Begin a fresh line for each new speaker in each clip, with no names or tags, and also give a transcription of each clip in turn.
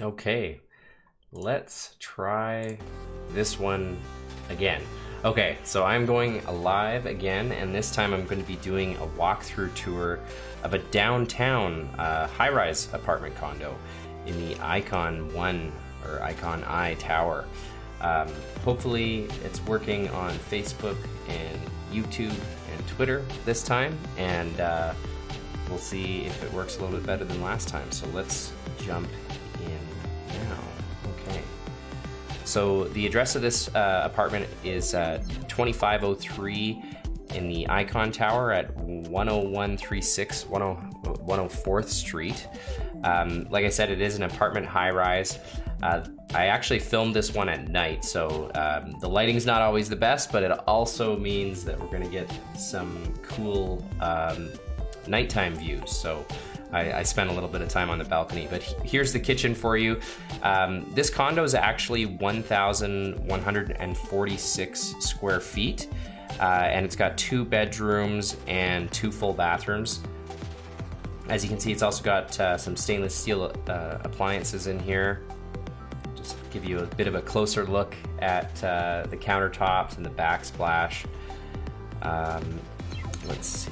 Okay, let's try this one again. Okay, so I'm going live again, and this time I'm going to be doing a walkthrough tour of a downtown high-rise apartment condo in the Icon 1 or Icon I tower. Hopefully it's working on Facebook and YouTube and Twitter this time, and we'll see if it works a little bit better than last time. So let's jump in now. Okay. So the address of this apartment is 2503 in the Icon Tower at 10136 104th Street. Like I said, it is an apartment high-rise. I actually filmed this one at night, so the lighting's not always the best, but it also means that we're going to get some cool nighttime views. So I spent a little bit of time on the balcony, but here's the kitchen for you. This condo is actually 1,146 square feet, and it's got 2 bedrooms and 2 full bathrooms. As you can see, it's also got some stainless steel appliances in here. Just give you a bit of a closer look at the countertops and the backsplash. Let's see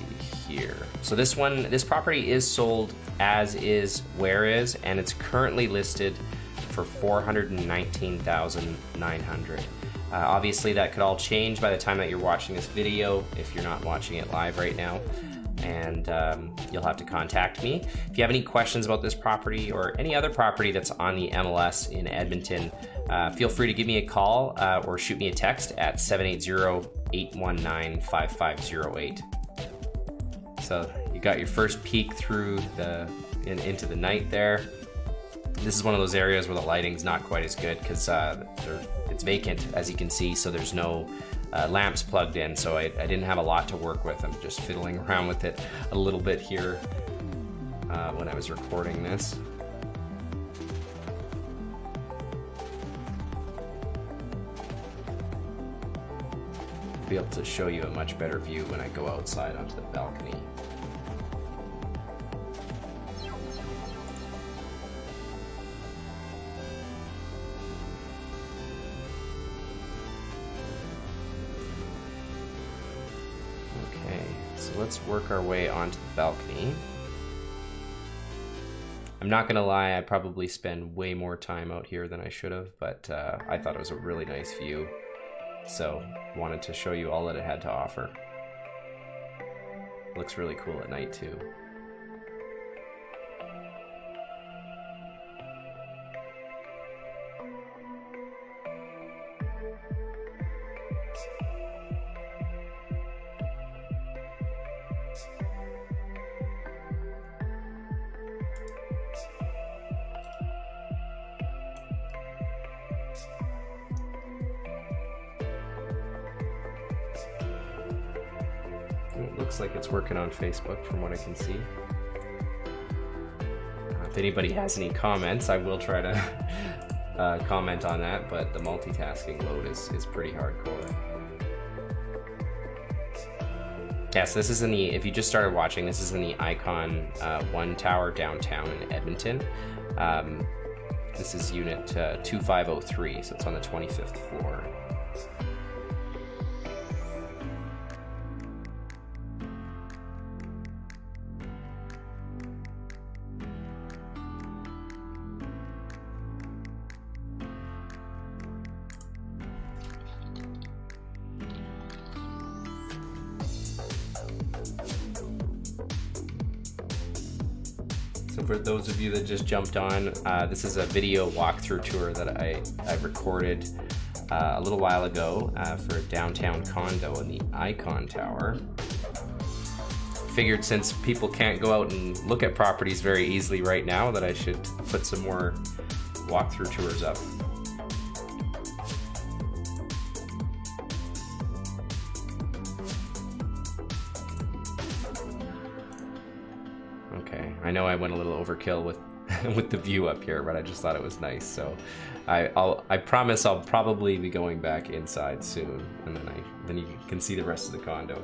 here. So this property is sold as is, where is, and it's currently listed for $419,900. Obviously that could all change by the time that you're watching this video if you're not watching it live right now, and you'll have to contact me. If you have any questions about this property or any other property that's on the MLS in Edmonton, feel free to give me a call or shoot me a text at 780-819-5508. So you got your first peek through into the night there. This is one of those areas where the lighting's not quite as good because it's vacant, as you can see, so there's no lamps plugged in, so I didn't have a lot to work with. I'm just fiddling around with it a little bit here when I was recording this. I'll be able to show you a much better view when I go outside onto the balcony. So let's work our way onto the balcony. I'm not gonna lie, I probably spend way more time out here than I should have, but I thought it was a really nice view, so wanted to show you all that it had to offer. Looks really cool at night too. It looks like it's working on Facebook from what I can see. If anybody has any comments, I will try to comment on that, but the multitasking load is pretty hardcore. Yes, this is in the, if you just started watching, this is in the Icon 1 tower downtown in Edmonton. This is unit 2503, so it's on the 25th floor. So for those of you that just jumped on, this is a video walkthrough tour that I recorded a little while ago for a downtown condo in the Icon Tower. Figured since people can't go out and look at properties very easily right now that I should put some more walkthrough tours up. Okay, I know I went a little overkill with with the view up here, but I just thought it was nice. So I promise I'll probably be going back inside soon, and then you can see the rest of the condo.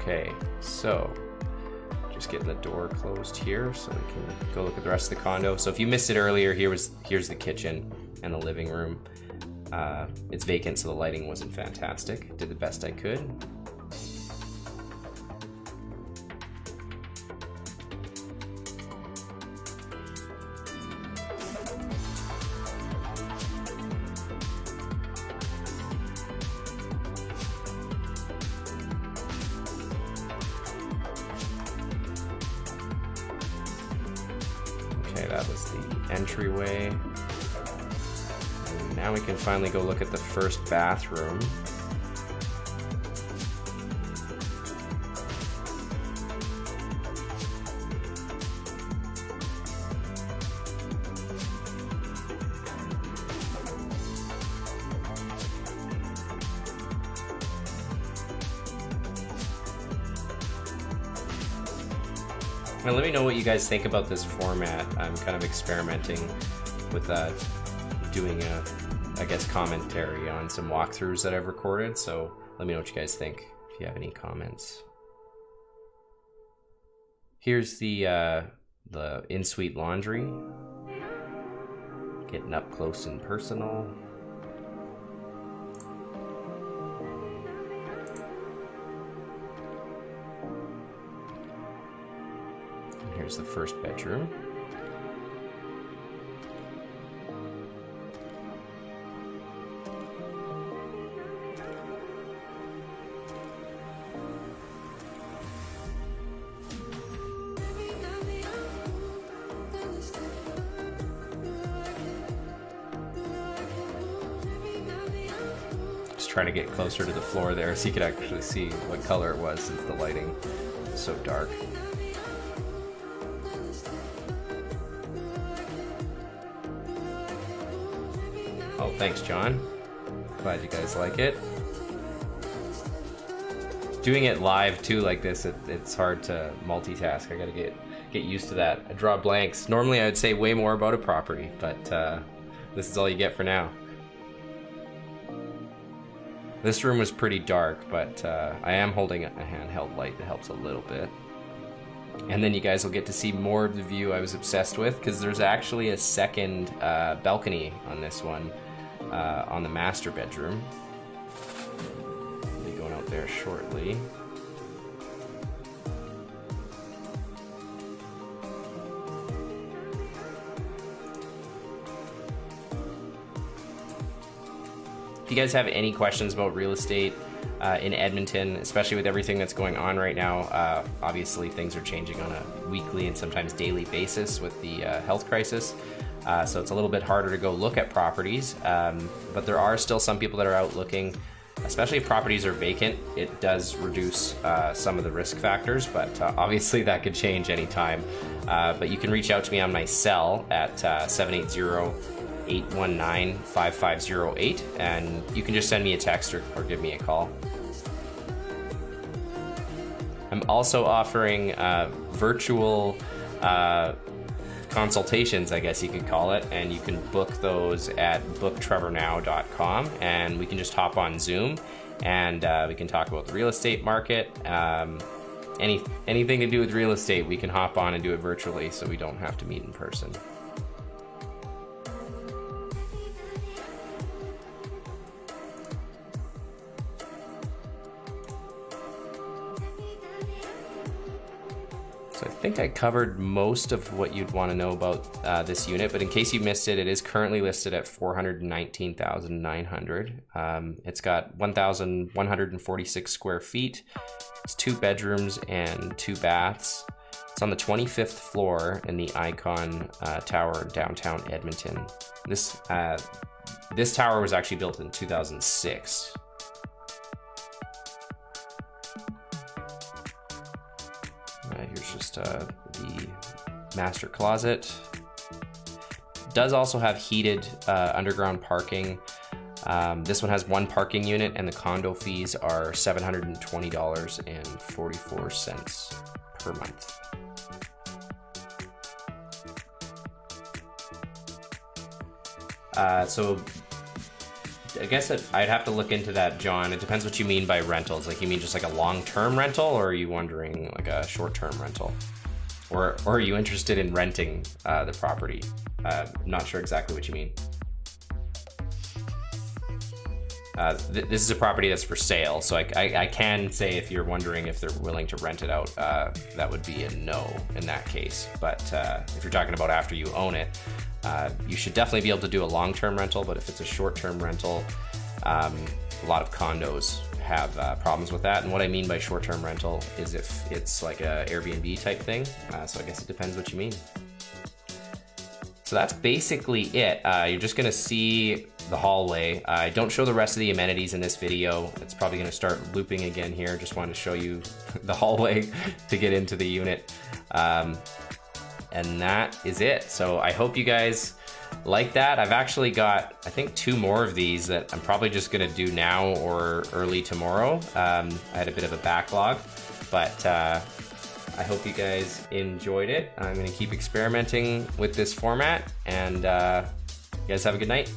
Okay, so just getting the door closed here so we can go look at the rest of the condo. So if you missed it earlier, here's the kitchen and the living room. It's vacant, so the lighting wasn't fantastic. Did the best I could. Okay, that was the entryway. And now we can finally go look at the first bathroom. Now let me know what you guys think about this format. I'm kind of experimenting with doing a, I guess, commentary on some walkthroughs that I've recorded. So let me know what you guys think if you have any comments. Here's the in-suite laundry. Getting up close and personal. Here's the first bedroom. Just trying to get closer to the floor there so you could actually see what color it was since the lighting is so dark. Oh, thanks, John. Glad you guys like it. Doing it live too like this, it's hard to multitask. I gotta get used to that. I draw blanks. Normally I would say way more about a property, but this is all you get for now. This room was pretty dark, but I am holding a handheld light that helps a little bit. And then you guys will get to see more of the view I was obsessed with, because there's actually a second balcony on this one, on the master bedroom. I'll be going out there shortly. If you guys have any questions about real estate in Edmonton, especially with everything that's going on right now, obviously things are changing on a weekly and sometimes daily basis with the health crisis. So it's a little bit harder to go look at properties, but there are still some people that are out looking, especially if properties are vacant. It does reduce some of the risk factors, but obviously that could change anytime. But you can reach out to me on my cell at 780-819-5508, and you can just send me a text or give me a call. I'm also offering virtual consultations, I guess you could call it, and you can book those at booktrevornow.com, and we can just hop on Zoom and we can talk about the real estate market. Anything to do with real estate, we can hop on and do it virtually so we don't have to meet in person. I think I covered most of what you'd want to know about this unit, but in case you missed it, it is currently listed at $419,900. It's got 1,146 square feet. It's 2 bedrooms and 2 baths. It's on the 25th floor in the Icon Tower, downtown Edmonton. This tower was actually built in 2006. Here's just the master closet. Does also have heated underground parking. This one has 1 parking unit, and the condo fees are $720.44 per month. So I guess I'd have to look into that, John. It depends what you mean by rentals. Like, you mean just like a long-term rental, or are you wondering like a short-term rental? Or are you interested in renting the property? Not sure exactly what you mean. This is a property that's for sale, so I can say, if you're wondering if they're willing to rent it out, that would be a no in that case. But if you're talking about after you own it, you should definitely be able to do a long-term rental. But if it's a short-term rental, a lot of condos have problems with that. And what I mean by short-term rental is if it's like a Airbnb type thing. So I guess it depends what you mean. So that's basically it. You're just gonna see the hallway. I don't show the rest of the amenities in this video. It's probably gonna start looping again here. Just wanted to show you the hallway to get into the unit. And that is it. So I hope you guys like that. I've actually got, I think, 2 more of these that I'm probably just gonna do now or early tomorrow. I had a bit of a backlog, but I hope you guys enjoyed it. I'm gonna keep experimenting with this format, and you guys have a good night.